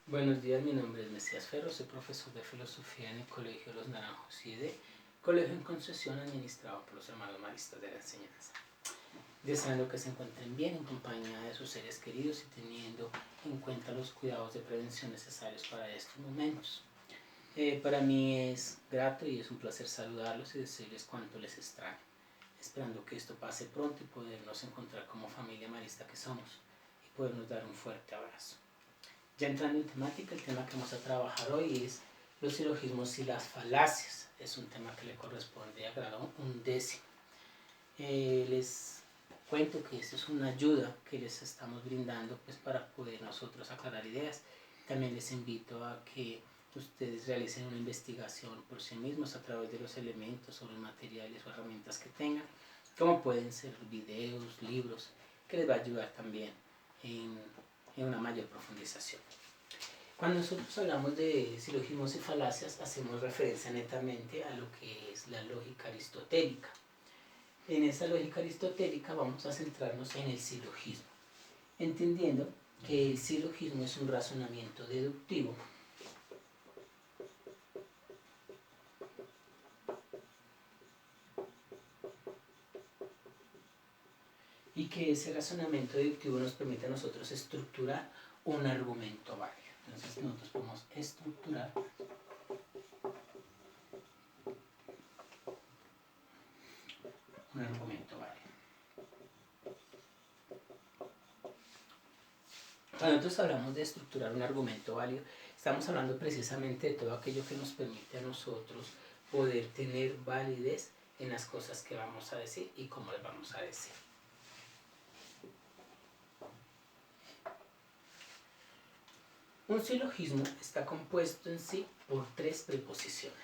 Buenos días, mi nombre es Mesías Ferro, soy profesor de filosofía en el Colegio Los Naranjos y de Colegio en Concesión administrado por los hermanos maristas de la enseñanza. Deseando que se encuentren bien en compañía de sus seres queridos y teniendo en cuenta los cuidados de prevención necesarios para estos momentos. Para mí es grato y es un placer saludarlos y decirles cuánto les extraño, esperando que esto pase pronto y podernos encontrar como familia marista que somos y podernos dar un fuerte abrazo. Ya entrando en temática, el tema que vamos a trabajar hoy es los silogismos y las falacias. Es un tema que le corresponde a grado 11. Les cuento que esto es una ayuda que les estamos brindando pues, para poder nosotros aclarar ideas. También les invito a que ustedes realicen una investigación por sí mismos a través de los elementos o los materiales o herramientas que tengan, como pueden ser videos, libros, que les va a ayudar también en una mayor profundización. Cuando nosotros hablamos de silogismos y falacias, hacemos referencia netamente a lo que es la lógica aristotélica. En esta lógica aristotélica vamos a centrarnos en el silogismo, entendiendo que el silogismo es un razonamiento deductivo y que ese razonamiento deductivo nos permite a nosotros estructurar un argumento válido. Entonces nosotros podemos estructurar un argumento válido. Cuando nosotros hablamos de estructurar un argumento válido, estamos hablando precisamente de todo aquello que nos permite a nosotros poder tener validez en las cosas que vamos a decir y cómo las vamos a decir. Un silogismo está compuesto en sí por tres preposiciones.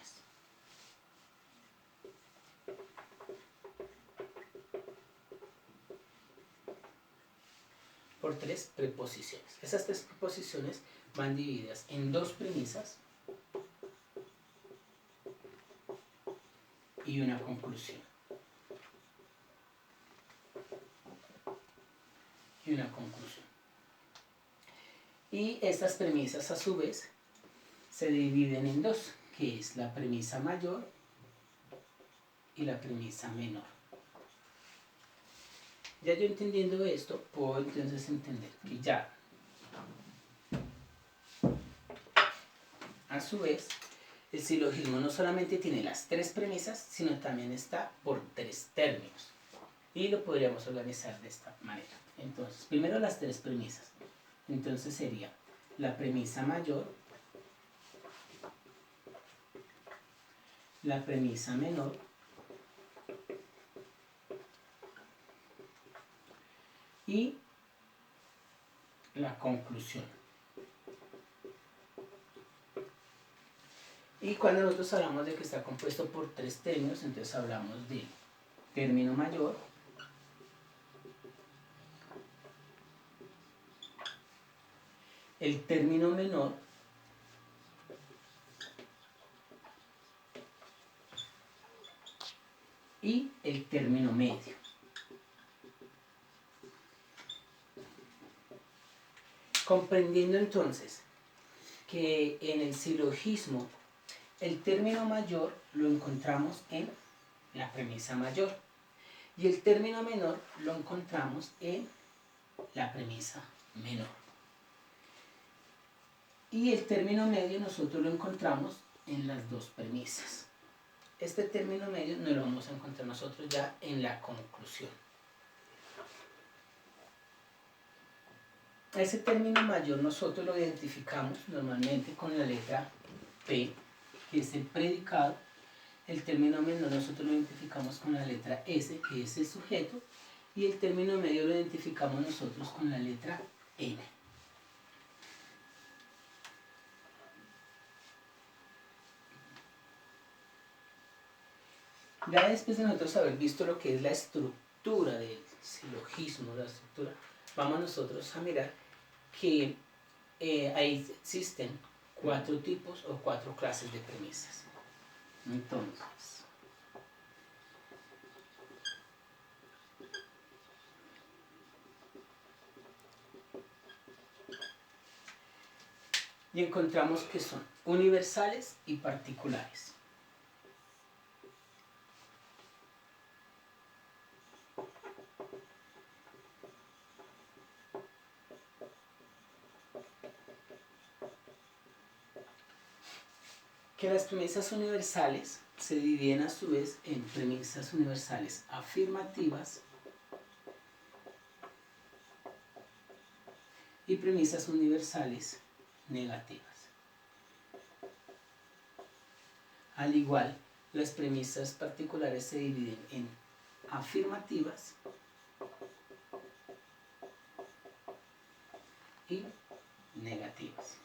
Por tres preposiciones. Esas tres preposiciones van divididas en dos premisas y una conclusión. Y estas premisas a su vez se dividen en dos, que es la premisa mayor y la premisa menor. Ya yo entendiendo esto, puedo entonces entender que ya a su vez el silogismo no solamente tiene las tres premisas, sino también está por tres términos. Y lo podríamos organizar de esta manera. Entonces, primero las tres premisas. Entonces sería la premisa mayor, la premisa menor y la conclusión. Y cuando nosotros hablamos de que está compuesto por tres términos, entonces hablamos de término mayor, el término menor y el término medio. Comprendiendo entonces que en el silogismo el término mayor lo encontramos en la premisa mayor y el término menor lo encontramos en la premisa menor. Y el término medio nosotros lo encontramos en las dos premisas. Este término medio no lo vamos a encontrar nosotros ya en la conclusión. Ese término mayor nosotros lo identificamos normalmente con la letra P, que es el predicado. El término menor nosotros lo identificamos con la letra S, que es el sujeto, y el término medio lo identificamos nosotros con la letra N. Ya después de nosotros haber visto lo que es la estructura del silogismo, vamos nosotros a mirar que ahí existen cuatro tipos o cuatro clases de premisas. Entonces, y encontramos que son universales y particulares. Que las premisas universales se dividen a su vez en premisas universales afirmativas y premisas universales negativas. Al igual, las premisas particulares se dividen en afirmativas y negativas.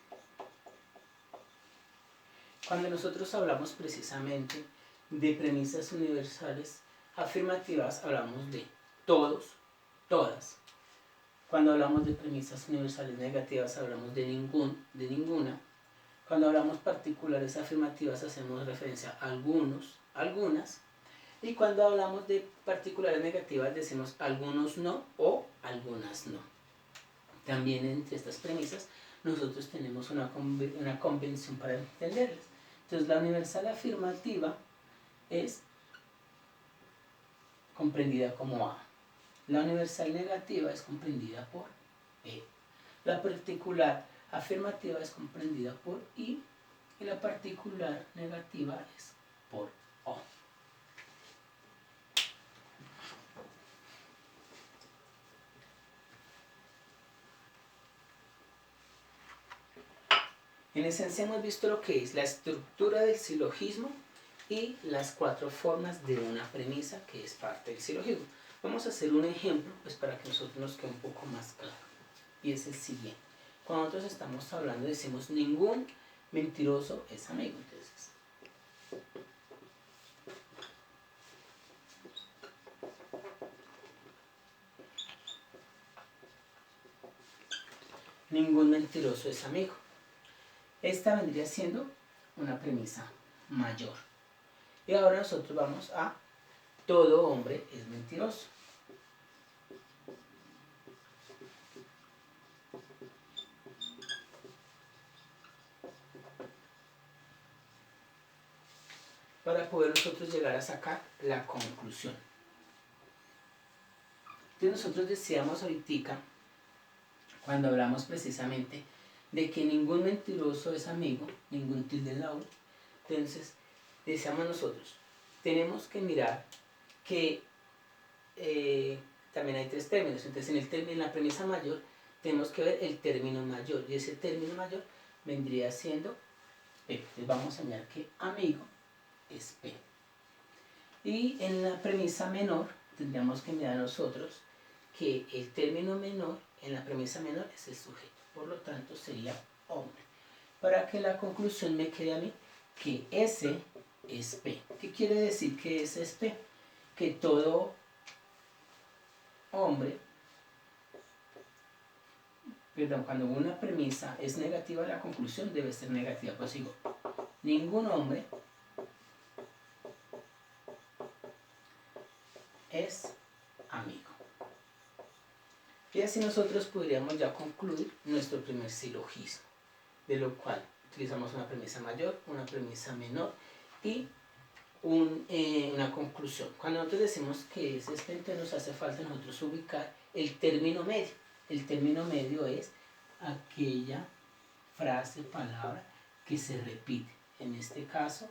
Cuando nosotros hablamos precisamente de premisas universales afirmativas, hablamos de todos, todas. Cuando hablamos de premisas universales negativas, hablamos de ninguna. Cuando hablamos particulares afirmativas, hacemos referencia a algunos, algunas. Y cuando hablamos de particulares negativas, decimos algunos no o algunas no. También entre estas premisas, nosotros tenemos una convención para entenderlas. Entonces, la universal afirmativa es comprendida como A. La universal negativa es comprendida por B. La particular afirmativa es comprendida por I y la particular negativa es por O. En esencia hemos visto lo que es la estructura del silogismo y las 4 formas de una premisa que es parte del silogismo. Vamos a hacer un ejemplo pues, para que nosotros nos quede un poco más claro. Y es el siguiente. Cuando nosotros estamos hablando decimos ningún mentiroso es amigo. Entonces, ningún mentiroso es amigo. Esta vendría siendo una premisa mayor. Y ahora nosotros vamos a todo hombre es mentiroso. Para poder nosotros llegar a sacar la conclusión. Entonces nosotros decíamos ahorita, cuando hablamos precisamente de que ningún mentiroso es amigo, ningún tilde en la U, entonces decíamos nosotros, tenemos que mirar que también hay 3 términos. Entonces en la premisa mayor tenemos que ver el término mayor, y ese término mayor vendría siendo P. Entonces vamos a mirar que amigo es P. Y en la premisa menor tendríamos que mirar nosotros que el término menor en la premisa menor es el sujeto, por lo tanto sería hombre. Para que la conclusión me quede a mí que S es P. ¿Qué quiere decir que S es P? Que todo hombre, perdón, cuando una premisa es negativa, la conclusión debe ser negativa. Pues digo, ningún hombre es amigo. Y así nosotros podríamos ya concluir nuestro primer silogismo, de lo cual utilizamos una premisa mayor, una premisa menor y una conclusión. Cuando nosotros decimos que es este, nos hace falta nosotros ubicar el término medio. El término medio es aquella frase, palabra que se repite. En este caso,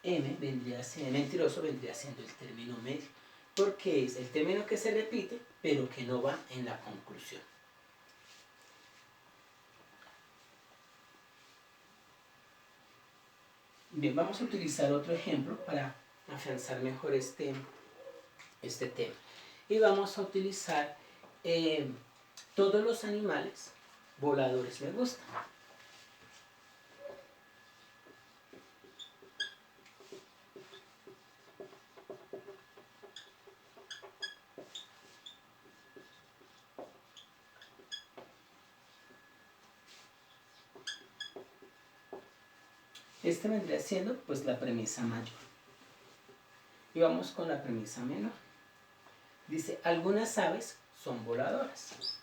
M vendría siendo, mentiroso vendría siendo el término medio, porque es el término que se repite, pero que no va en la conclusión. Bien, vamos a utilizar otro ejemplo para afianzar mejor este tema. Y vamos a utilizar todos los animales voladores me gustan. Este vendría siendo pues la premisa mayor. Y vamos con la premisa menor. Dice, algunas aves son voladoras.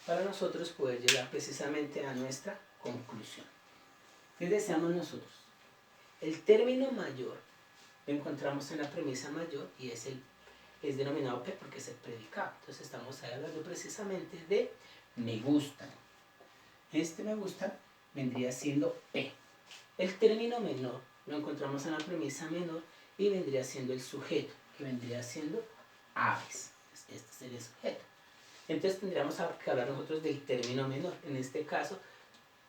para nosotros poder llegar precisamente a nuestra conclusión. ¿Qué deseamos nosotros? El término mayor lo encontramos en la premisa mayor y es denominado P porque es el predicado. Entonces estamos ahí hablando precisamente de me gustan. Este me gusta vendría siendo P. El término menor lo encontramos en la premisa menor y vendría siendo el sujeto, que vendría siendo aves. Este sería el sujeto. Entonces tendríamos que hablar nosotros del término menor. En este caso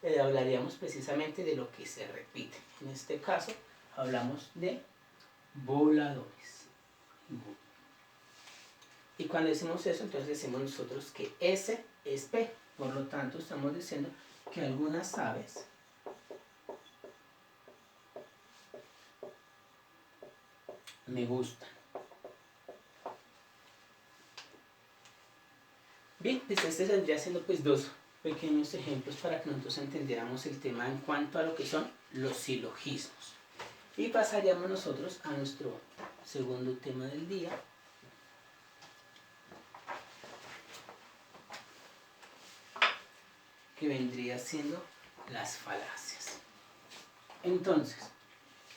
hablaríamos precisamente de lo que se repite. En este caso hablamos de voladores. Y cuando decimos eso, entonces decimos nosotros que S es P. Por lo tanto, estamos diciendo que algunas aves me gustan. Bien, pues este vendría siendo pues dos pequeños ejemplos para que nosotros entendiéramos el tema en cuanto a lo que son los silogismos. Y pasaríamos nosotros a nuestro segundo tema del día, que vendría siendo las falacias. Entonces,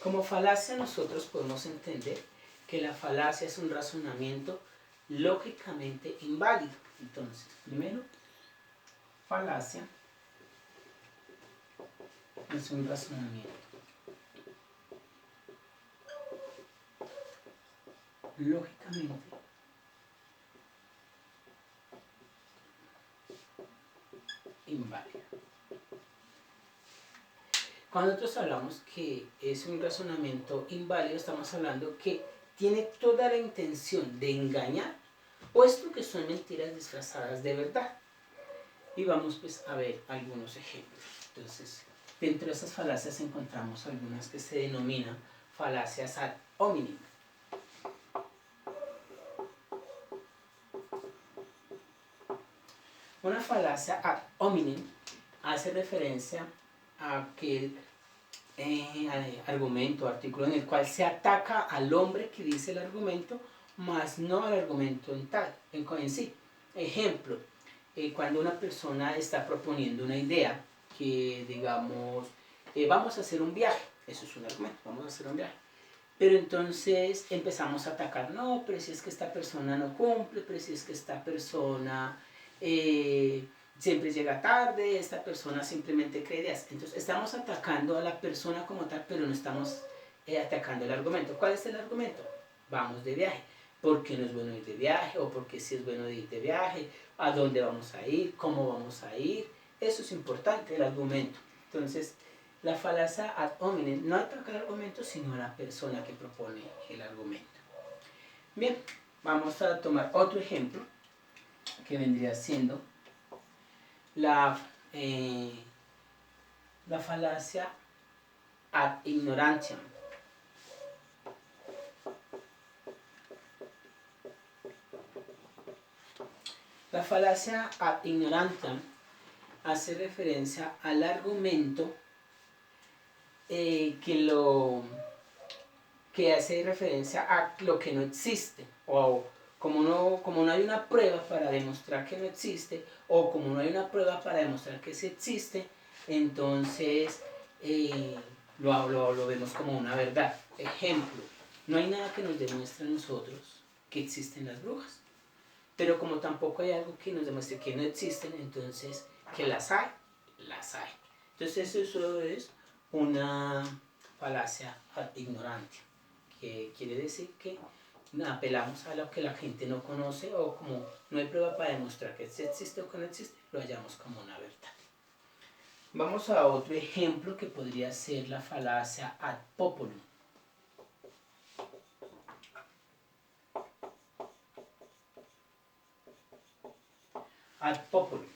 como falacia nosotros podemos entender que la falacia es un razonamiento lógicamente inválido. Entonces, primero, falacia es un razonamiento lógicamente inválido. Cuando nosotros hablamos que es un razonamiento inválido, estamos hablando que tiene toda la intención de engañar, puesto que son mentiras disfrazadas de verdad. Y vamos pues a ver algunos ejemplos. Entonces, dentro de esas falacias encontramos algunas que se denominan falacias ad hominem. Una falacia ad hominem hace referencia a aquel argumento o artículo en el cual se ataca al hombre que dice el argumento, más no al argumento en sí. Ejemplo, cuando una persona está proponiendo una idea, que digamos, vamos a hacer un viaje, eso es un argumento, vamos a hacer un viaje. Pero entonces empezamos a atacar, no, pero si es que esta persona no cumple, pero si es que esta persona siempre llega tarde, esta persona simplemente cree ideas. Entonces estamos atacando a la persona como tal, pero no estamos atacando el argumento. ¿Cuál es el argumento? Vamos de viaje. ¿Por qué no es bueno ir de viaje? ¿O por qué sí es bueno ir de viaje? ¿A dónde vamos a ir? ¿Cómo vamos a ir? Eso es importante, el argumento. Entonces, la falacia ad hominem no ataca el argumento, sino a la persona que propone el argumento. Bien, vamos a tomar otro ejemplo, que vendría siendo la falacia ad ignorantiam. La falacia ad ignorantiam hace referencia al argumento que hace referencia a lo que no existe, o como no hay una prueba para demostrar que no existe, o como no hay una prueba para demostrar que sí existe, entonces lo vemos como una verdad. Ejemplo, no hay nada que nos demuestre a nosotros que existen las brujas, pero como tampoco hay algo que nos demuestre que no existen, entonces que las hay, las hay. Entonces eso es una falacia ad ignorantiam, que quiere decir que apelamos a lo que la gente no conoce, o como no hay prueba para demostrar que existe o que no existe, lo hallamos como una verdad. Vamos a otro ejemplo que podría ser la falacia ad populum. Ad populum.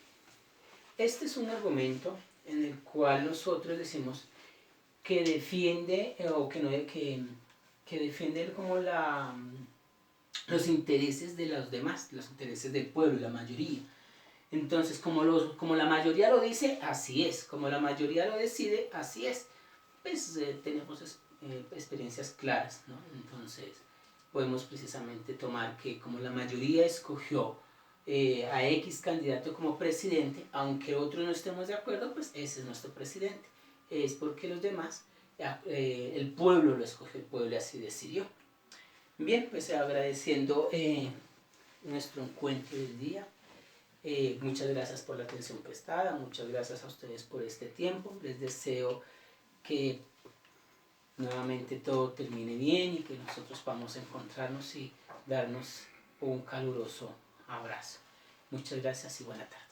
Este es un argumento en el cual nosotros decimos que defiende o que defiende como los intereses de los demás, los intereses del pueblo, la mayoría. Entonces, como la mayoría lo dice, así es. Como la mayoría lo decide, así es. Pues tenemos experiencias claras, ¿no? Entonces, podemos precisamente tomar que como la mayoría escogió a X candidato como presidente, aunque otros no estemos de acuerdo, pues ese es nuestro presidente. Es porque los demás, el pueblo lo escogió, el pueblo así decidió. Bien, pues agradeciendo nuestro encuentro del día. Muchas gracias por la atención prestada, muchas gracias a ustedes por este tiempo. Les deseo que nuevamente todo termine bien y que nosotros podamos encontrarnos y darnos un caluroso abrazo. Muchas gracias y buena tarde.